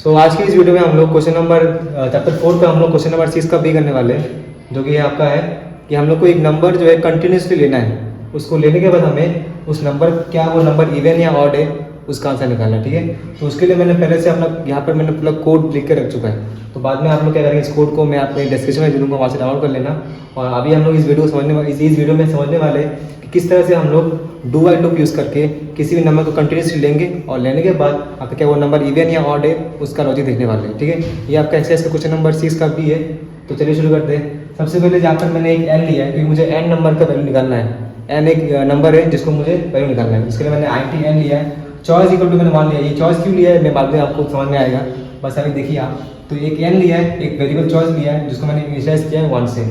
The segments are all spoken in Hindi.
आज की इस वीडियो में हम लोग क्वेश्चन नंबर चैप्टर 4 का हम लोग क्वेश्चन नंबर 6 का बी करने वाले हैं, जो कि आपका है कि हम लोग को एक नंबर जो है कंटिन्यूसली लेना है। उसको लेने के बाद हमें उस नंबर क्या वो नंबर इवन या ऑड है उसका आंसर निकालना है। ठीक है, तो उसके लिए मैंने पहले से अपना यहाँ पर मैंने पूरा कोड लिख के रख चुका है। तो बाद में आप लोग क्या करेंगे, इस कोड को मैं आपको डिस्क्रिप्शन में दे दूँगा, वहाँ से डाउनलोड कर लेना। और अभी हम लोग इस वीडियो में समझने वाले कि किस तरह से हम लोग डू वाइल लूप यूज़ करके किसी भी नंबर को कंटिन्यूसली लेंगे और लेने के बाद आपका क्या वो नंबर इवन या ऑड है उसका लॉजिक देखने वाले हैं। ठीक है, ये आपका एक्सरसाइज का क्वेश्चन नंबर 6 का भी है। तो चलिए शुरू करते हैं। सबसे पहले यहाँ पर मैंने एक एन लिया है क्योंकि मुझे एन नंबर का वैल्यू निकालना है। एन एक नंबर है जिसको मुझे वैल्यू निकालना है, इसके लिए मैंने IT एन लिया है। चॉइस इक्वल टू मैंने मान लिया। ये चॉइस क्यों लिया है मैं बाद में आपको समझ में आएगा, बस अभी देखिए आप। तो एक एन लिया है, एक वेरिएबल चॉइस लिया है जिसको मैंने इनिशियलाइज किया है 1 से।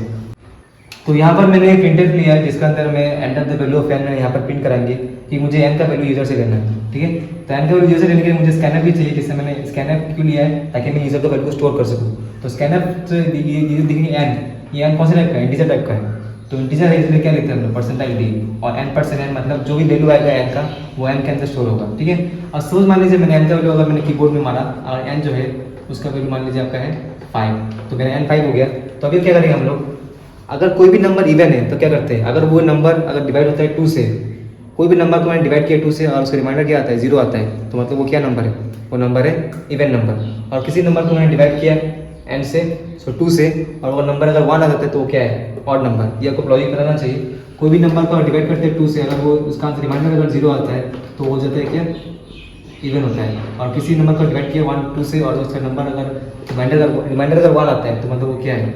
तो यहाँ पर मैंने एक प्रिंटफ लिया है जिसके अंदर मैं enter the value of n यहाँ पर प्रिंट कराएंगे कि मुझे एन का वैल्यू यूजर से लेना है। ठीक है, तो एन का वैल्यू यूजर लेने के लिए मुझे स्कैनर भी चाहिए, जिससे मैंने स्कैनर क्यों लिया है ताकि मैं यूजर का वैल्यू को स्टोर कर सकूँ। तो स्कैनर से ये देखिए एन, ये एन कौन से टाइप का है, इंटीजर टाइप का है। तो इंटीजर है इसलिए क्या लिखते हैं हम लोग परसेंटाइल डी, और n% मतलब जो भी वैल्यू आएगा एन का वो एन के अंदर स्टोर होगा। ठीक है, और सपोज मान लीजिए मैंने एन का वैल्यू अगर मैंने कीबोर्ड में मारा और एन जो है उसका वैल्यू मान लीजिए आपका है 5, तो मेरा एन 5 हो गया। तो अभी क्या करेंगे हम लोग, अगर कोई भी नंबर इवन है तो क्या करते हैं, अगर वो नंबर अगर डिवाइड होता है 2 से, कोई भी नंबर को मैंने डिवाइड किया 2 से और उसका रिमाइंडर क्या आता है 0 आता है, तो मतलब वो क्या नंबर है, वो नंबर है इवन नंबर। और किसी नंबर को मैंने डिवाइड किया n से, सो 2 से, और वो नंबर अगर 1 आ जाता है तो वो क्या है, ऑड नंबर। ये आपको लॉजिक बनाना चाहिए। कोई भी नंबर को डिवाइड करते हैं 2 से, अगर वो उसका आंसर रिमाइंडर अगर 0 आता है तो वो हो जाता है क्या, इवन होता है। और किसी नंबर को डिवाइड किया 1 2 से और उसका नंबर अगर रिमाइंडर अगर 1 आता है तो मतलब वो क्या है,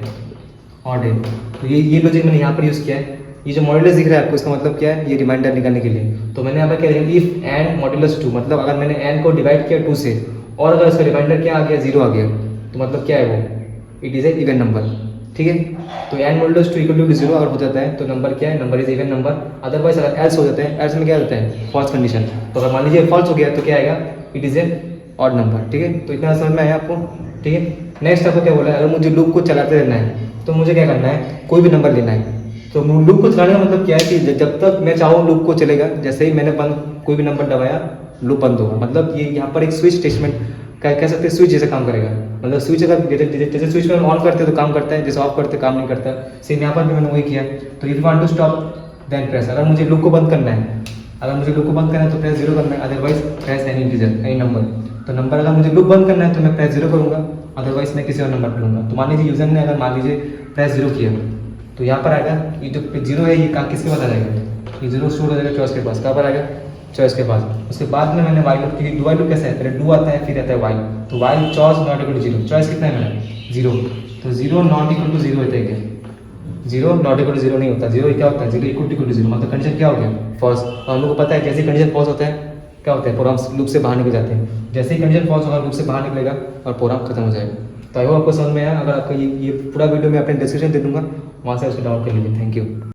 ऑड है। तो ये लॉजिक मैंने यहाँ पर यूज़ किया है। ये जो मॉड्यूलस दिख रहा है आपको, इसका मतलब क्या है, ये रिमाइंडर निकालने के लिए। तो मैंने यहाँ पर क्या लिखा, इफ एन मॉड्यूलस 2, मतलब अगर मैंने एन को डिवाइड किया 2 से और अगर उसका रिमाइंडर क्या आ गया 0 आ गया, तो मतलब क्या है वो, it is a even number. ठीक है, तो एन मॉड्यूलस 2 इक्वल टू 0 अगर हो जाता है तो नंबर क्या है, number is even number. Otherwise अगर एल्स हो जाता है, एल्स में क्या होता है, फॉल्स कंडीशन। तो अगर मान लीजिए फॉल्स हो गया तो क्या आएगा, it is a odd number. ठीक है, तो इतना समझ में आया आपको। ठीक है, नेक्स्ट आपको क्या बोला है, अगर मुझे लूप को चलाते रहना है तो मुझे क्या करना है, कोई भी नंबर लेना है। तो लूप को चलाने का मतलब क्या है कि जब तक मैं चाहूँ लूप को चलेगा, जैसे ही मैंने कोई भी नंबर दबाया लूप बंद होगा। मतलब ये यहाँ पर एक स्विच स्टेटमेंट कह सकते हैं, स्विच जैसे काम करेगा। मतलब स्विच अगर जैसे स्विच में ऑन करते हैं तो काम करता है, जैसे ऑफ करते काम नहीं करता। सेम यहाँ पर भी मैंने वही किया। तो if you want to stop then press, अगर मुझे लूप को बंद करना है, तो प्रेस 0 करना है, otherwise press any integer any number. तो नंबर अगर मुझे लूप बंद करना है तो मैं प्रेस 0 करूँगा, अदरवाइज मैं किसी और नंबर करूँगा। तो मान लीजिए यूजर ने अगर मान लीजिए प्रेस 0 किया तो यहाँ पर आएगा, ये जो 0 है ये किसके पास आ जाएगा, ये 0 स्टोर हो जाएगा चॉइस के पास। कहाँ पर आएगा, चॉइस के पास। उसके बाद में मैंने वाइल लूप, क्योंकि डू वाइल लूप कैसा है, पहले डू आता है फिर आता है वाइल। तो while choice not equal to 0, choice कितना है मेरा 0, तो 0 नॉट इक्वल टू 0 होता है क्या, 0 नॉट इक्वल टू 0 नहीं होता। 0 क्या होता है, 0 इक्वल टू 0, मतलब कंडीशन क्या हो गया, फॉल्स। और हम लोग को पता है जैसे कंडीशन फॉल्स होता है क्या होता है, प्रोग्राम लूप से बाहर निकल जाते हैं। जैसे ही कंडीशन फॉल्स होगा लूप से बाहर निकलेगा और प्रोग्राम खत्म हो जाएगा। तो आई होप आपको समझ में आया। अगर आपको ये पूरा वीडियो मैं अपने डिस्क्रिप्शन दे दूँगा, वहाँ से उसको डाउनलोड कर लीजिए। Thank you.